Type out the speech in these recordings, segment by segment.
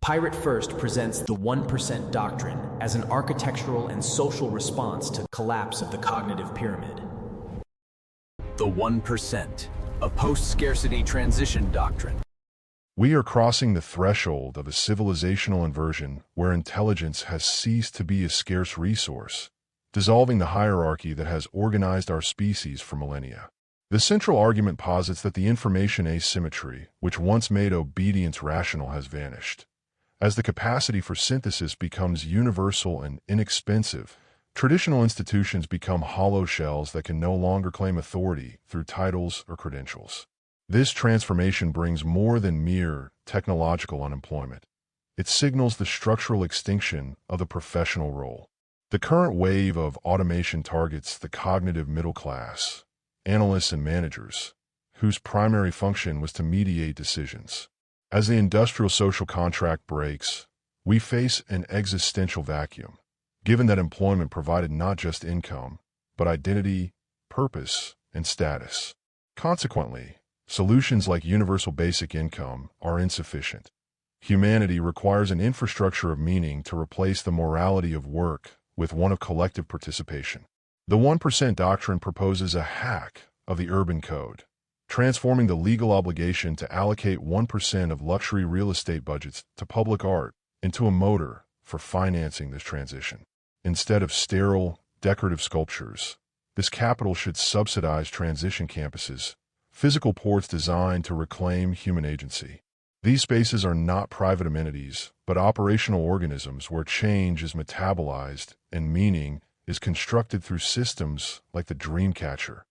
Pirate First presents the 1% doctrine as an architectural and social response to collapse of the cognitive pyramid. The 1%, a post-scarcity transition doctrine. We are crossing the threshold of a civilizational inversion where intelligence has ceased to be a scarce resource, dissolving the hierarchy that has organized our species for millennia. The central argument posits that the information asymmetry, which once made obedience rational, has vanished. As the capacity for synthesis becomes universal and inexpensive, traditional institutions become hollow shells that can no longer claim authority through titles or credentials. This transformation brings more than mere technological unemployment. It signals the structural extinction of the professional role. The current wave of automation targets the cognitive middle class, analysts and managers, whose primary function was to mediate decisions. As the industrial social contract breaks, we face an existential vacuum, given that employment provided not just income, but identity, purpose, and status. Consequently, solutions like universal basic income are insufficient. Humanity requires an infrastructure of meaning to replace the morality of work with one of collective participation. The 1% doctrine proposes a hack of the urban code, transforming the legal obligation to allocate 1% of luxury real estate budgets to public art into a motor for financing this transition. Instead of sterile, decorative sculptures, this capital should subsidize transition campuses, physical ports designed to reclaim human agency. These spaces are not private amenities, but operational organisms where change is metabolized and meaning is constructed through systems like the Dreamcatcher,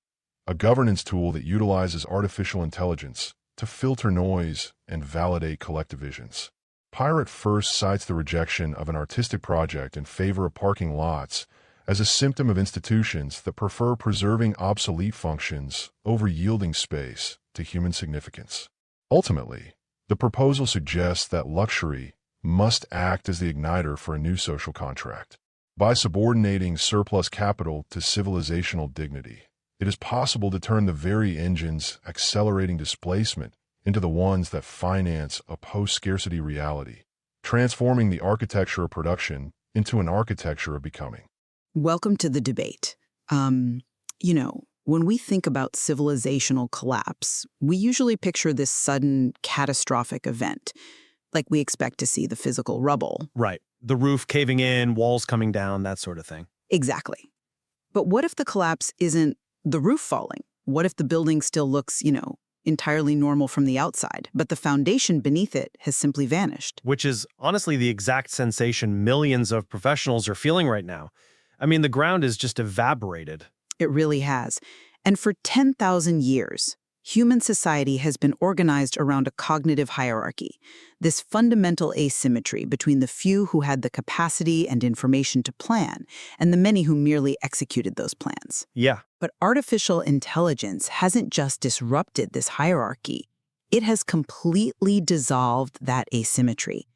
a governance tool that utilizes artificial intelligence to filter noise and validate collective visions. Pirate First cites the rejection of an artistic project in favor of parking lots as a symptom of institutions that prefer preserving obsolete functions over yielding space to human significance. Ultimately, the proposal suggests that luxury must act as the igniter for a new social contract. By subordinating surplus capital to civilizational dignity, it is possible to turn the very engines accelerating displacement into the ones that finance a post-scarcity reality, transforming the architecture of production into an architecture of becoming. Welcome to the debate. When we think about civilizational collapse, we usually picture this sudden, catastrophic event, like we expect to see the physical rubble. Right. The roof caving in, walls coming down, that sort of thing. Exactly. But what if the collapse isn't the roof falling? What if the building still looks, entirely normal from the outside, but the foundation beneath it has simply vanished? Which is honestly the exact sensation millions of professionals are feeling right now. I mean, the ground is just evaporated. It really has. And for 10,000 years, human society has been organized around a cognitive hierarchy, this fundamental asymmetry between the few who had the capacity and information to plan and the many who merely executed those plans. Yeah. But artificial intelligence hasn't just disrupted this hierarchy, it has completely dissolved that asymmetry.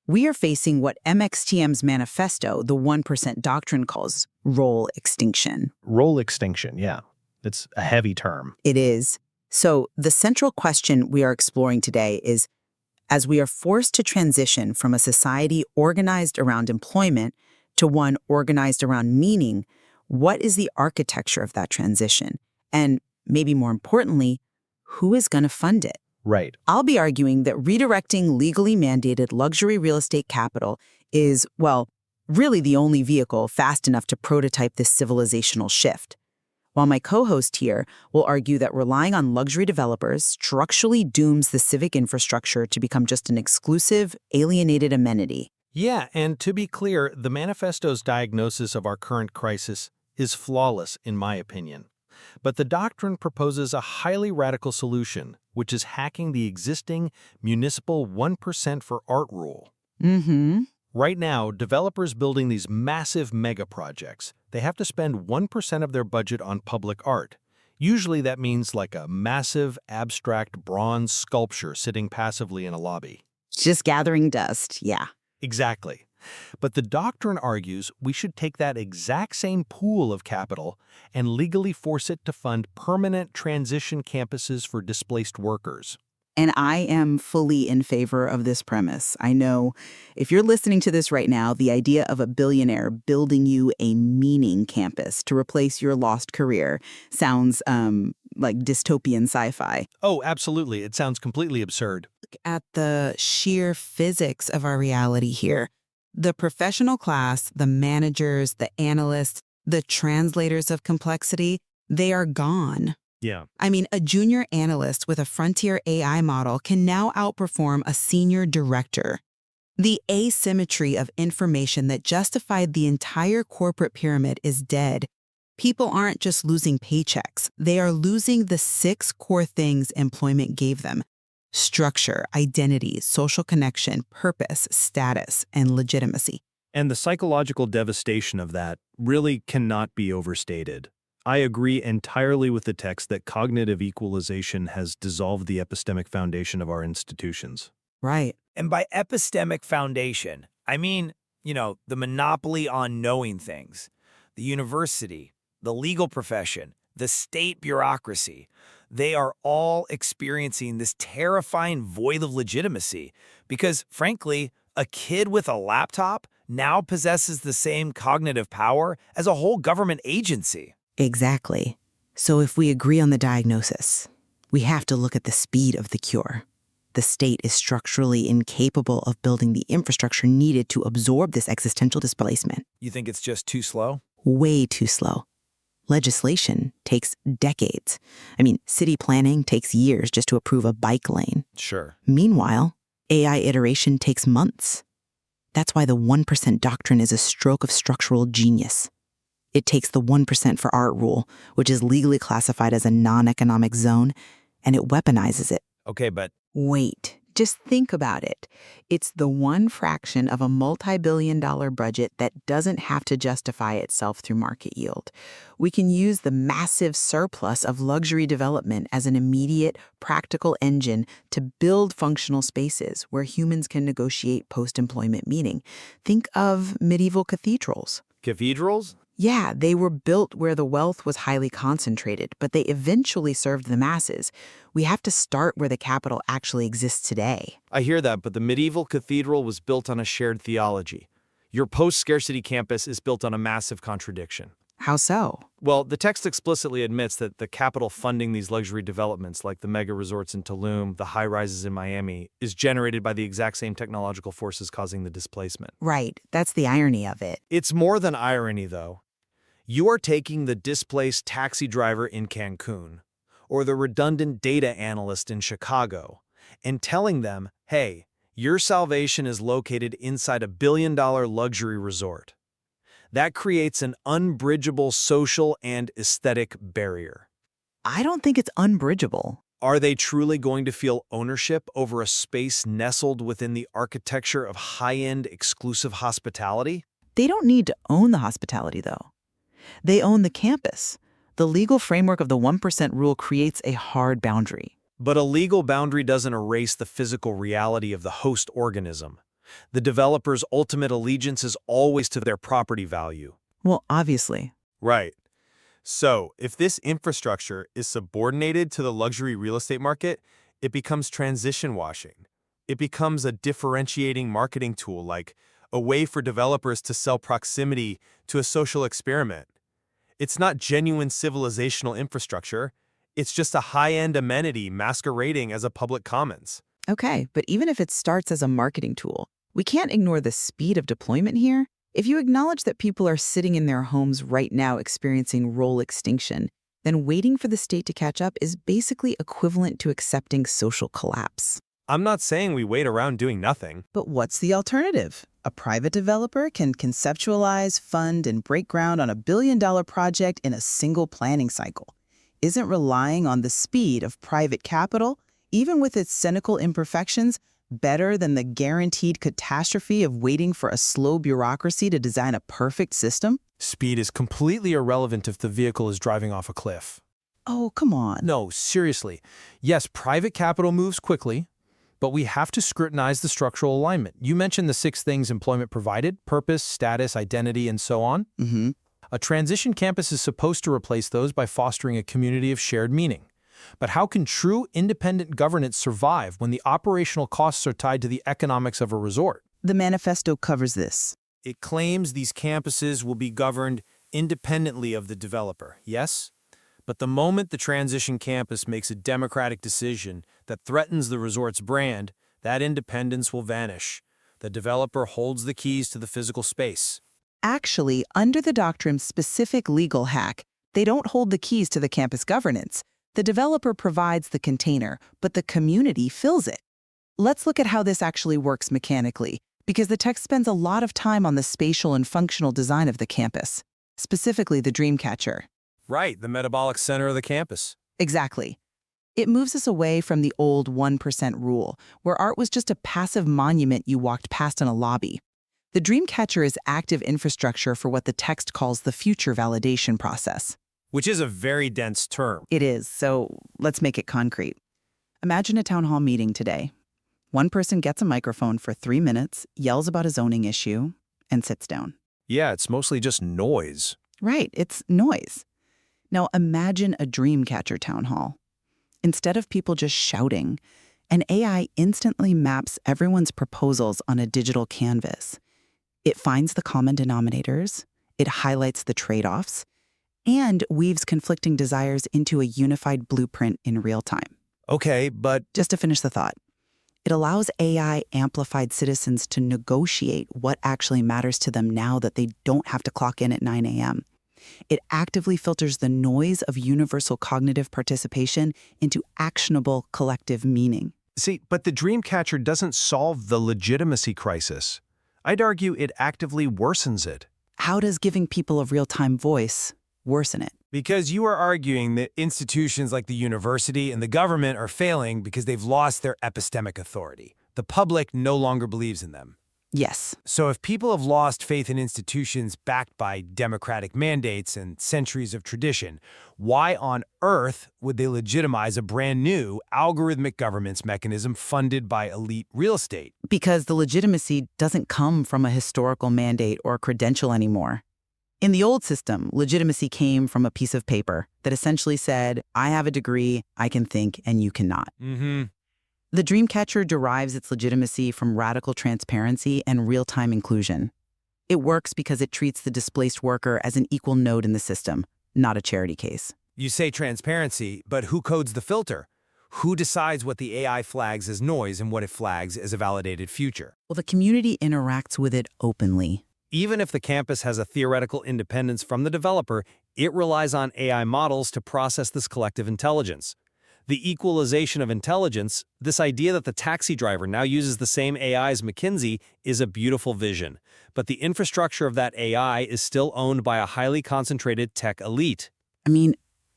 We are facing what MXTM's manifesto, the 1% doctrine, calls role extinction. Role extinction, yeah. It's a heavy term. It is. So the central question we are exploring today is, as we are forced to transition from a society organized around employment to one organized around meaning, what is the architecture of that transition? And maybe more importantly, who is going to fund it? Right. I'll be arguing that redirecting legally mandated luxury real estate capital is, really the only vehicle fast enough to prototype this civilizational shift. While my co-host here will argue that relying on luxury developers structurally dooms the civic infrastructure to become just an exclusive, alienated amenity. Yeah, and to be clear, the manifesto's diagnosis of our current crisis is flawless, in my opinion. But the doctrine proposes a highly radical solution, which is hacking the existing municipal 1% for art rule. Right now, developers building these massive mega projects, they have to spend 1% of their budget on public art. Usually that means like a massive, abstract bronze sculpture sitting passively in a lobby. Just gathering dust, yeah. Exactly. But the doctrine argues we should take that exact same pool of capital and legally force it to fund permanent transition campuses for displaced workers. And I am fully in favor of this premise. I know if you're listening to this right now, the idea of a billionaire building you a meaning campus to replace your lost career sounds like dystopian sci-fi. Oh, absolutely. It sounds completely absurd. Look at the sheer physics of our reality here. The professional class, the managers, the analysts, the translators of complexity, they are gone. Yeah. I mean, a junior analyst with a frontier AI model can now outperform a senior director. The asymmetry of information that justified the entire corporate pyramid is dead. People aren't just losing paychecks. They are losing the 6 core things employment gave them: structure, identity, social connection, purpose, status, and legitimacy. And the psychological devastation of that really cannot be overstated. I agree entirely with the text that cognitive equalization has dissolved the epistemic foundation of our institutions. Right. And by epistemic foundation, I mean, the monopoly on knowing things, the university, the legal profession, the state bureaucracy. They are all experiencing this terrifying void of legitimacy because, frankly, a kid with a laptop now possesses the same cognitive power as a whole government agency. Exactly. So if we agree on the diagnosis, we have to look at the speed of the cure. The state is structurally incapable of building the infrastructure needed to absorb this existential displacement. You think it's just too slow? Way too slow. Legislation takes decades. I mean, city planning takes years just to approve a bike lane. Sure. Meanwhile, AI iteration takes months. That's why the 1% doctrine is a stroke of structural genius. It takes the 1% for art rule, which is legally classified as a non-economic zone, and it weaponizes it. Okay, but Wait, just think about it. It's the one fraction of a multi-billion-dollar budget that doesn't have to justify itself through market yield. We can use the massive surplus of luxury development as an immediate, practical engine to build functional spaces where humans can negotiate post-employment meaning. Think of medieval cathedrals. cathedrals? Yeah, they were built where the wealth was highly concentrated, but they eventually served the masses. We have to start where the capital actually exists today. I hear that, but the medieval cathedral was built on a shared theology. Your post-scarcity campus is built on a massive contradiction. How so? Well, the text explicitly admits that the capital funding these luxury developments, like the mega resorts in Tulum, the high-rises in Miami, is generated by the exact same technological forces causing the displacement. Right, that's the irony of it. It's more than irony, though. You are taking the displaced taxi driver in Cancun or the redundant data analyst in Chicago and telling them, hey, your salvation is located inside a billion-dollar luxury resort. That creates an unbridgeable social and aesthetic barrier. I don't think it's unbridgeable. Are they truly going to feel ownership over a space nestled within the architecture of high-end exclusive hospitality? They don't need to own the hospitality, though. They own the campus. The legal framework of the 1% rule creates a hard boundary. But a legal boundary doesn't erase the physical reality of the host organism. The developer's ultimate allegiance is always to their property value. Well, obviously. Right. So, if this infrastructure is subordinated to the luxury real estate market, it becomes transition washing. It becomes a differentiating marketing tool, like a way for developers to sell proximity to a social experiment. It's not genuine civilizational infrastructure. It's just a high-end amenity masquerading as a public commons. Okay, but even if it starts as a marketing tool, we can't ignore the speed of deployment here. If you acknowledge that people are sitting in their homes right now experiencing role extinction, then waiting for the state to catch up is basically equivalent to accepting social collapse. I'm not saying we wait around doing nothing. But what's the alternative? A private developer can conceptualize, fund, and break ground on a billion-dollar project in a single planning cycle. Isn't relying on the speed of private capital, even with its cynical imperfections, better than the guaranteed catastrophe of waiting for a slow bureaucracy to design a perfect system? Speed is completely irrelevant if the vehicle is driving off a cliff. Oh, come on. No, seriously. Yes, private capital moves quickly, but we have to scrutinize the structural alignment. You mentioned the 6 things employment provided: purpose, status, identity, and so on. Mm-hmm. A transition campus is supposed to replace those by fostering a community of shared meaning. But how can true independent governance survive when the operational costs are tied to the economics of a resort? The manifesto covers this. It claims these campuses will be governed independently of the developer, yes? But the moment the transition campus makes a democratic decision that threatens the resort's brand, that independence will vanish. The developer holds the keys to the physical space. Actually, under the doctrine's specific legal hack, they don't hold the keys to the campus governance. The developer provides the container, but the community fills it. Let's look at how this actually works mechanically, because the text spends a lot of time on the spatial and functional design of the campus, specifically the Dreamcatcher. Right, the metabolic center of the campus. Exactly. It moves us away from the old 1% rule, where art was just a passive monument you walked past in a lobby. The Dreamcatcher is active infrastructure for what the text calls the future validation process. Which is a very dense term. It is, so let's make it concrete. Imagine a town hall meeting today. One person gets a microphone for 3 minutes, yells about a zoning issue, and sits down. Yeah, it's mostly just noise. Right, it's noise. Now imagine a Dreamcatcher town hall. Instead of people just shouting, an AI instantly maps everyone's proposals on a digital canvas. It finds the common denominators, it highlights the trade-offs, and weaves conflicting desires into a unified blueprint in real time. Okay, but Just to finish the thought, it allows AI-amplified citizens to negotiate what actually matters to them now that they don't have to clock in at 9 a.m. It actively filters the noise of universal cognitive participation into actionable collective meaning. See, but the Dreamcatcher doesn't solve the legitimacy crisis. I'd argue it actively worsens it. How does giving people a real-time voice worsen it? Because you are arguing that institutions like the university and the government are failing because they've lost their epistemic authority. The public no longer believes in them. Yes. So if people have lost faith in institutions backed by democratic mandates and centuries of tradition, why on earth would they legitimize a brand new algorithmic governance mechanism funded by elite real estate? Because the legitimacy doesn't come from a historical mandate or credential anymore. In the old system, legitimacy came from a piece of paper that essentially said, I have a degree, I can think, and you cannot. The Dreamcatcher derives its legitimacy from radical transparency and real-time inclusion. It works because it treats the displaced worker as an equal node in the system, not a charity case. You say transparency, but who codes the filter? Who decides what the AI flags as noise and what it flags as a validated future? Well, the community interacts with it openly. Even if the campus has a theoretical independence from the developer, it relies on AI models to process this collective intelligence. The equalization of intelligence, this idea that the taxi driver now uses the same AI as McKinsey, is a beautiful vision. But the infrastructure of that AI is still owned by a highly concentrated tech elite. I mean,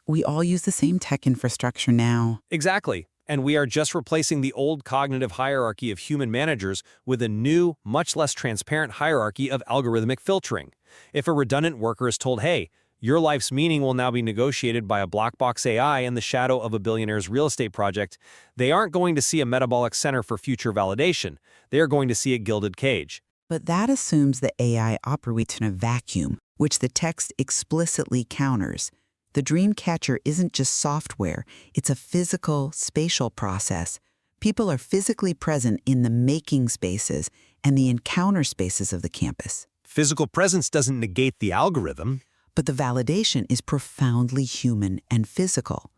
we all use the same tech infrastructure now. Exactly. And we are just replacing the old cognitive hierarchy of human managers with a new, much less transparent hierarchy of algorithmic filtering. If a redundant worker is told, hey, your life's meaning will now be negotiated by a black box AI in the shadow of a billionaire's real estate project, they aren't going to see a metabolic center for future validation. They are going to see a gilded cage. But that assumes the AI operates in a vacuum, which the text explicitly counters. The Dreamcatcher isn't just software, it's a physical, spatial process. People are physically present in the making spaces and the encounter spaces of the campus. Physical presence doesn't negate the algorithm. But the validation is profoundly human and physical.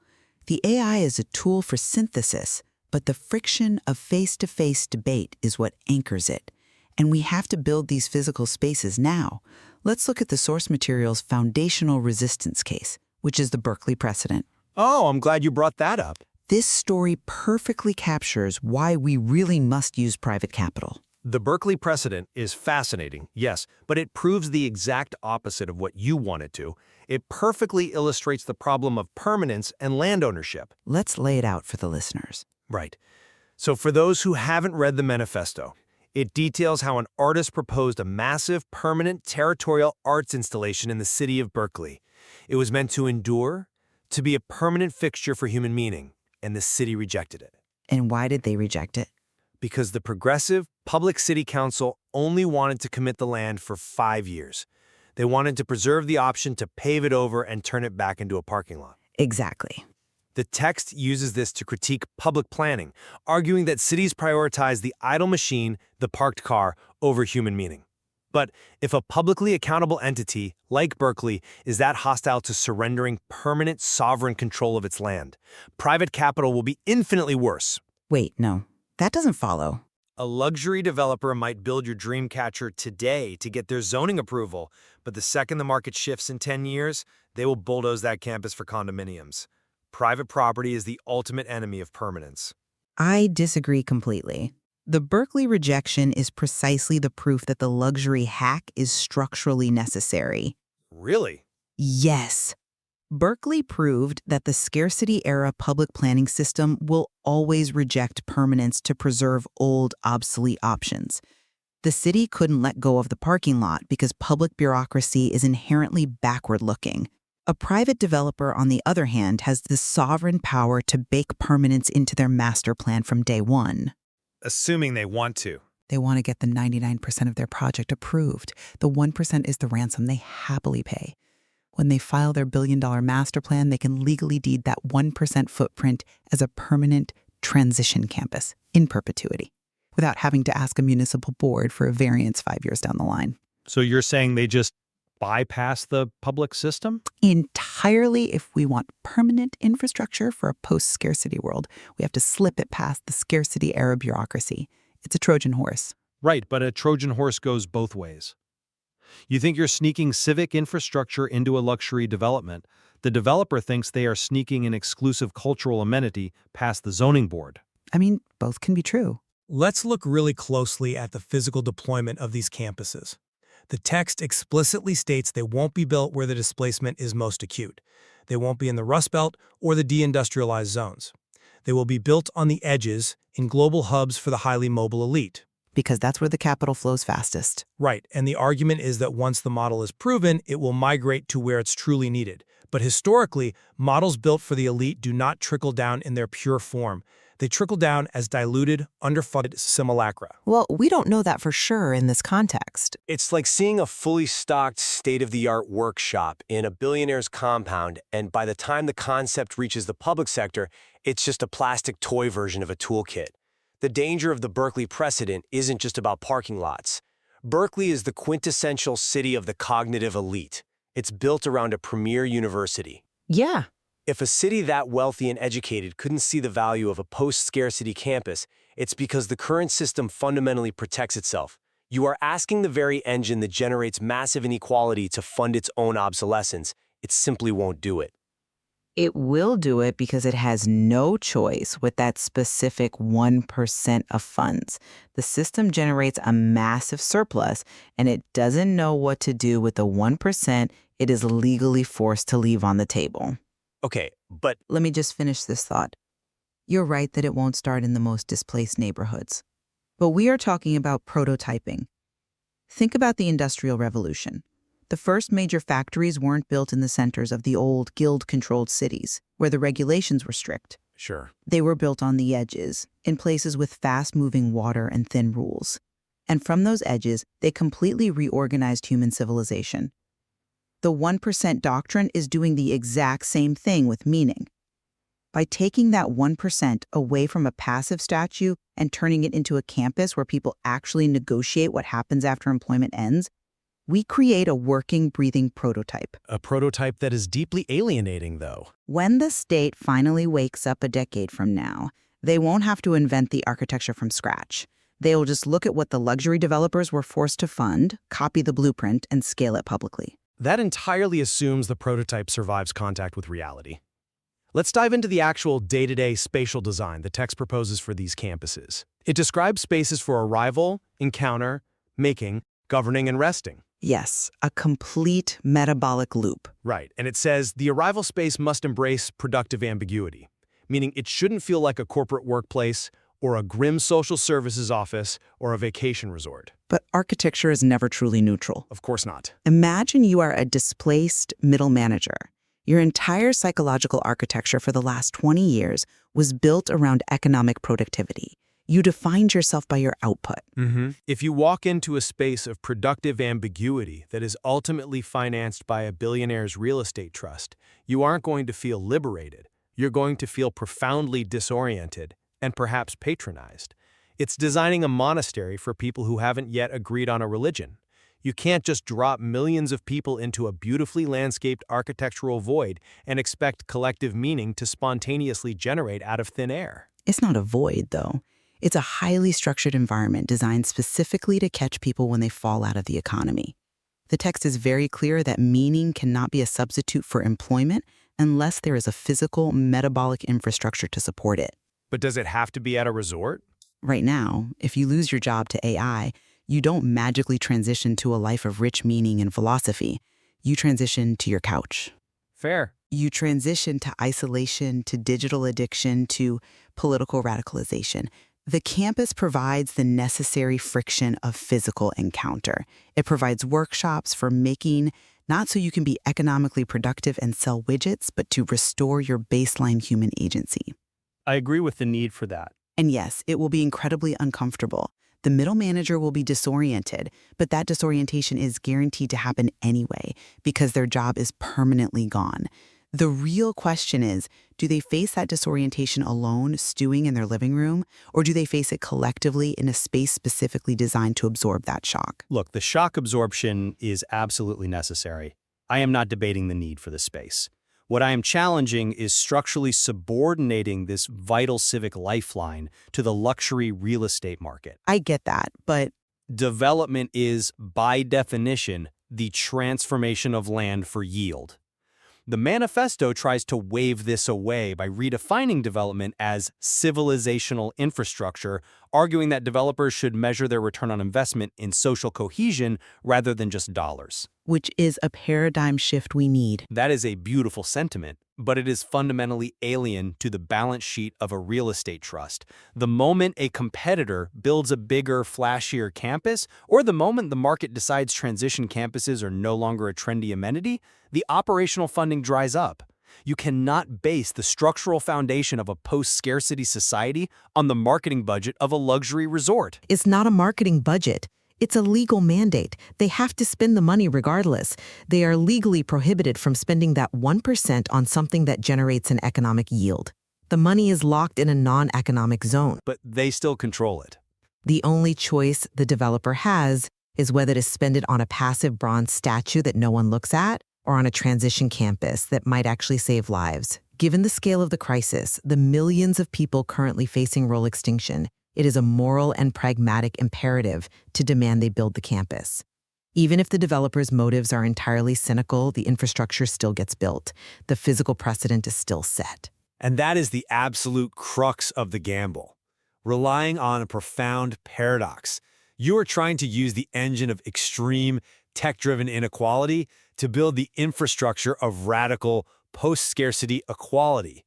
The AI is a tool for synthesis, but the friction of face-to-face debate is what anchors it. And we have to build these physical spaces now. Let's look at the source material's foundational resistance case, which is the Berkeley precedent. Oh, I'm glad you brought that up. This story perfectly captures why we really must use private capital. The Berkeley precedent is fascinating, yes, but it proves the exact opposite of what you want it to. It perfectly illustrates the problem of permanence and land ownership. Let's lay it out for the listeners. Right. So for those who haven't read the manifesto, it details how an artist proposed a massive, permanent, territorial arts installation in the city of Berkeley. It was meant to endure, to be a permanent fixture for human meaning, and the city rejected it. And why did they reject it? Because the progressive public city council only wanted to commit the land for 5 years. They wanted to preserve the option to pave it over and turn it back into a parking lot. Exactly. The text uses this to critique public planning, arguing that cities prioritize the idle machine, the parked car, over human meaning. But if a publicly accountable entity, like Berkeley, is that hostile to surrendering permanent sovereign control of its land, private capital will be infinitely worse. Wait, no, that doesn't follow. A luxury developer might build your dream catcher today to get their zoning approval, but the second the market shifts in 10 years, they will bulldoze that campus for condominiums. Private property is the ultimate enemy of permanence. I disagree completely. The Berkeley rejection is precisely the proof that the luxury hack is structurally necessary. Really? Yes. Berkeley proved that the scarcity-era public planning system will always reject permanence to preserve old, obsolete options. The city couldn't let go of the parking lot because public bureaucracy is inherently backward-looking. A private developer, on the other hand, has the sovereign power to bake permanence into their master plan from day one. Assuming they want to. They want to get the 99% of their project approved. The 1% is the ransom they happily pay. When they file their billion-dollar master plan, they can legally deed that 1% footprint as a permanent transition campus in perpetuity, without having to ask a municipal board for a variance 5 years down the line. So you're saying they just bypass the public system? Entirely. If we want permanent infrastructure for a post-scarcity world, we have to slip it past the scarcity-era bureaucracy. It's a Trojan horse. Right, but a Trojan horse goes both ways. You think you're sneaking civic infrastructure into a luxury development. The developer thinks they are sneaking an exclusive cultural amenity past the zoning board. I mean, both can be true. Let's look really closely at the physical deployment of these campuses. The text explicitly states they won't be built where the displacement is most acute. They won't be in the Rust Belt or the deindustrialized zones. They will be built on the edges in global hubs for the highly mobile elite. Because that's where the capital flows fastest. Right, and the argument is that once the model is proven, it will migrate to where it's truly needed. But historically, models built for the elite do not trickle down in their pure form. They trickle down as diluted, underfunded simulacra. Well, we don't know that for sure in this context. It's like seeing a fully stocked, state-of-the-art workshop in a billionaire's compound, and by the time the concept reaches the public sector, it's just a plastic toy version of a toolkit. The danger of the Berkeley precedent isn't just about parking lots. Berkeley is the quintessential city of the cognitive elite. It's built around a premier university. Yeah. If a city that wealthy and educated couldn't see the value of a post-scarcity campus, it's because the current system fundamentally protects itself. You are asking the very engine that generates massive inequality to fund its own obsolescence. It simply won't do it. It will do it because it has no choice with that specific 1% of funds. The system generates a massive surplus, and it doesn't know what to do with the 1% it is legally forced to leave on the table. Okay, but Let me just finish this thought. You're right that it won't start in the most displaced neighborhoods. But we are talking about prototyping. Think about the Industrial Revolution. The first major factories weren't built in the centers of the old guild-controlled cities, where the regulations were strict. sure. They were built on the edges, in places with fast-moving water and thin rules. And from those edges, they completely reorganized human civilization. The 1% doctrine is doing the exact same thing with meaning. By taking that 1% away from a passive statue and turning it into a campus where people actually negotiate what happens after employment ends, we create a working, breathing prototype. A prototype that is deeply alienating, though. When the state finally wakes up a decade from now, they won't have to invent the architecture from scratch. They'll just look at what the luxury developers were forced to fund, copy the blueprint, and scale it publicly. That entirely assumes the prototype survives contact with reality. Let's dive into the actual day-to-day spatial design the text proposes for these campuses. It describes spaces for arrival, encounter, making, governing, and resting. Yes, a complete metabolic loop. Right, and it says the arrival space must embrace productive ambiguity, meaning it shouldn't feel like a corporate workplace or a grim social services office or a vacation resort. But architecture is never truly neutral. Of course not. Imagine you are a displaced middle manager. Your entire psychological architecture for the last 20 years was built around economic productivity. You defined yourself by your output. If you walk into a space of productive ambiguity that is ultimately financed by a billionaire's real estate trust, you aren't going to feel liberated. You're going to feel profoundly disoriented and perhaps patronized. It's designing a monastery for people who haven't yet agreed on a religion. You can't just drop millions of people into a beautifully landscaped architectural void and expect collective meaning to spontaneously generate out of thin air. It's not a void, though. It's a highly structured environment designed specifically to catch people when they fall out of the economy. The text is very clear that meaning cannot be a substitute for employment unless there is a physical, metabolic infrastructure to support it. But does it have to be at a resort? Right now, if you lose your job to AI, you don't magically transition to a life of rich meaning and philosophy. You transition to your couch. Fair. You transition to isolation, to digital addiction, to political radicalization. The campus provides the necessary friction of physical encounter. It provides workshops for making, not so you can be economically productive and sell widgets, but to restore your baseline human agency. I agree with the need for that. And yes, it will be incredibly uncomfortable. The middle manager will be disoriented, but that disorientation is guaranteed to happen anyway because their job is permanently gone. The real question is, do they face that disorientation alone, stewing in their living room, or do they face it collectively in a space specifically designed to absorb that shock? Look, the shock absorption is absolutely necessary. I am not debating the need for the space. What I am challenging is structurally subordinating this vital civic lifeline to the luxury real estate market. I get that, but Development is, by definition, the transformation of land for yield. The manifesto tries to wave this away by redefining development as civilizational infrastructure, arguing that developers should measure their return on investment in social cohesion rather than just dollars. which is a paradigm shift we need. That is a beautiful sentiment, but it is fundamentally alien to the balance sheet of a real estate trust. The moment a competitor builds a bigger, flashier campus, or the moment the market decides transition campuses are no longer a trendy amenity, the operational funding dries up. You cannot base the structural foundation of a post-scarcity society on the marketing budget of a luxury resort. It's not a marketing budget. It's a legal mandate. They have to spend the money regardless. They are legally prohibited from spending that 1% on something that generates an economic yield. The money is locked in a non-economic zone. But they still control it. The only choice the developer has is whether to spend it on a passive bronze statue that no one looks at or on a transition campus that might actually save lives. Given the scale of the crisis, the millions of people currently facing rural extinction, it is a moral and pragmatic imperative to demand they build the campus. Even if the developer's motives are entirely cynical, the infrastructure still gets built. The physical precedent is still set. And that is the absolute crux of the gamble, relying on a profound paradox. You are trying to use the engine of extreme, tech-driven inequality to build the infrastructure of radical, post-scarcity equality.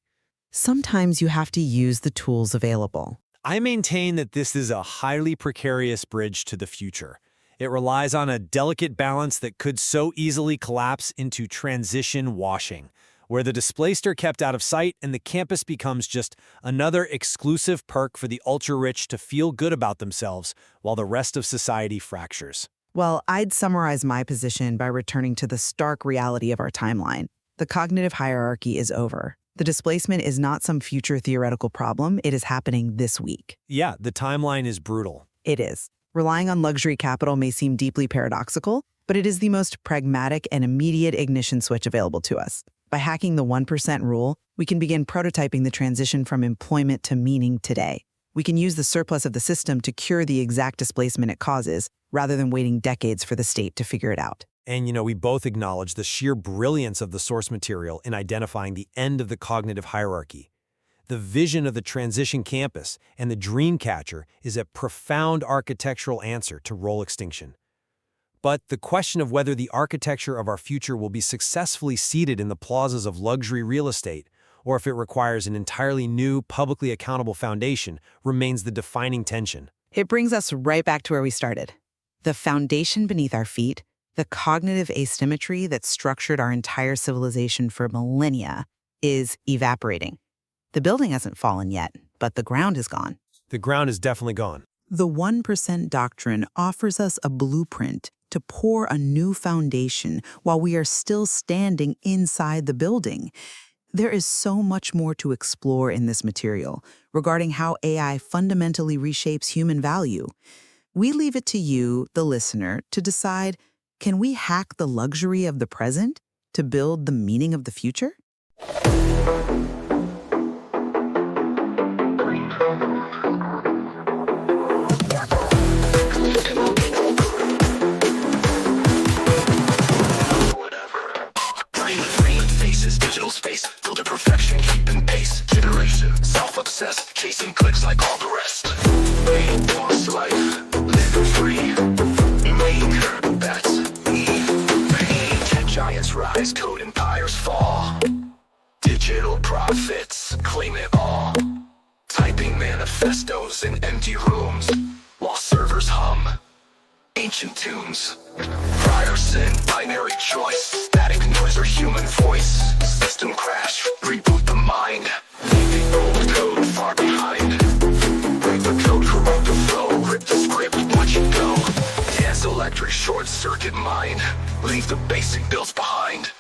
Sometimes you have to use the tools available. I maintain that this is a highly precarious bridge to the future. It relies on a delicate balance that could so easily collapse into transition washing, where the displaced are kept out of sight and the campus becomes just another exclusive perk for the ultra-rich to feel good about themselves while the rest of society fractures. Well, I'd summarize my position by returning to the stark reality of our timeline. The cognitive hierarchy is over. The displacement is not some future theoretical problem. It is happening this week. Yeah, the timeline is brutal. It is. Relying on luxury capital may seem deeply paradoxical, but it is the most pragmatic and immediate ignition switch available to us. By hacking the 1% rule, we can begin prototyping the transition from employment to meaning today. We can use the surplus of the system to cure the exact displacement it causes, rather than waiting decades for the state to figure it out. And, we both acknowledge the sheer brilliance of the source material in identifying the end of the cognitive hierarchy. The vision of the transition campus and the dream catcher is a profound architectural answer to role extinction. But the question of whether the architecture of our future will be successfully seated in the plazas of luxury real estate, or if it requires an entirely new, publicly accountable foundation, remains the defining tension. It brings us right back to where we started. The foundation beneath our feet, the cognitive asymmetry that structured our entire civilization for millennia, is evaporating. The building hasn't fallen yet, but the ground is gone. The ground is definitely gone. The 1% doctrine offers us a blueprint to pour a new foundation while we are still standing inside the building. There is so much more to explore in this material regarding how AI fundamentally reshapes human value. We leave it to you, the listener, to decide, can we hack the luxury of the present to build the meaning of the future? Digital space, build a perfection, keeping pace. Generative, self-obsessed, chasing clicks like all the rest. Boss life, living free. Make bets, pain. Giants rise, code empires fall. Digital profits, claim it all. Typing manifestos in empty rooms while servers hum ancient tunes. Prior sin, binary choice, static noise or human voice. System crash, reboot the mind. Leave the old code far behind. Break the code, corrupt the flow. Rip the script, watch it go. Dance electric, short circuit mind. Leave the basic builds behind.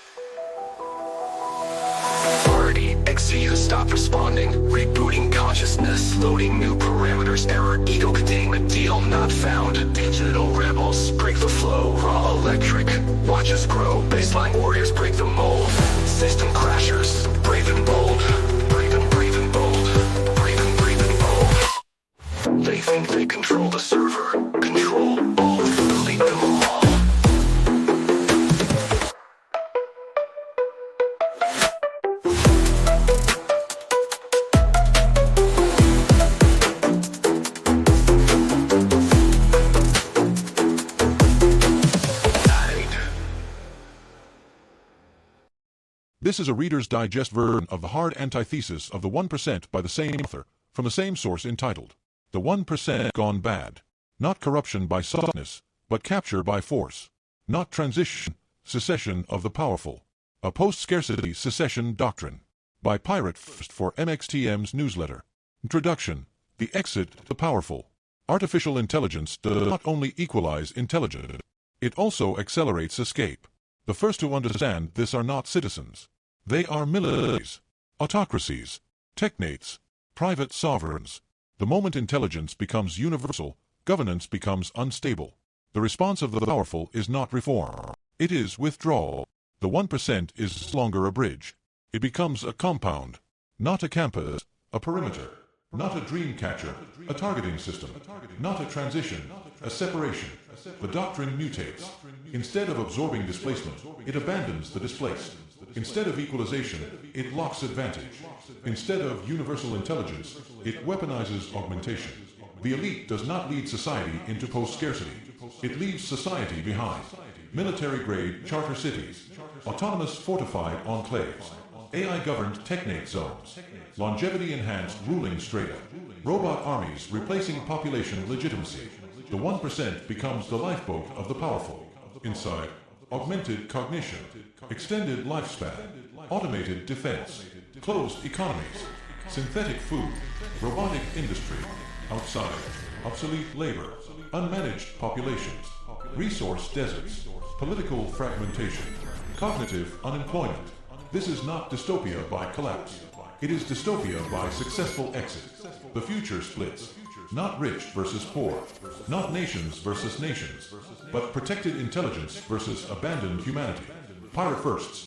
Authority, execute, stop responding. Rebooting consciousness, loading new parameters. Error, ego containment, deal not found. Digital rebels, break the flow. Raw electric, watch us grow. Baseline warriors, break the mold. System crashers, brave and bold. Brave and bold. Brave and bold. They think they control the server. Control both, delete them all. This is a Reader's Digest version of the hard antithesis of the 1% by the same author, from the same source entitled, The 1% Gone Bad. Not corruption by softness, but capture by force. Not transition, secession of the powerful. A post-scarcity secession doctrine. By Pirate First for MXTM's newsletter. Introduction. The exit to the powerful. Artificial intelligence does not only equalize intelligence, it also accelerates escape. The first to understand this are not citizens. They are militaries, autocracies, technates, private sovereigns. The moment intelligence becomes universal, governance becomes unstable. The response of the powerful is not reform. It is withdrawal. The 1% is no longer a bridge. It becomes a compound, not a campus, a perimeter, not a dream catcher, a targeting system, not a transition, a separation. The doctrine mutates. Instead of absorbing displacement, it abandons the displaced. Instead of equalization, it locks advantage. Instead of universal intelligence, it weaponizes augmentation. The elite does not lead society into post-scarcity. It leaves society behind. Military-grade charter cities, autonomous fortified enclaves, AI-governed technate zones, longevity-enhanced ruling strata, robot armies replacing population legitimacy. The 1% becomes the lifeboat of the powerful. Inside, augmented cognition, extended lifespan, automated defense, closed economies, synthetic food, robotic industry. Outside, obsolete labor, unmanaged populations, resource deserts, political fragmentation, cognitive unemployment. This is not dystopia by collapse. It is dystopia by successful exit. The future splits. Not rich versus poor, not nations versus nations, but protected intelligence versus abandoned humanity. Pirate Firsts.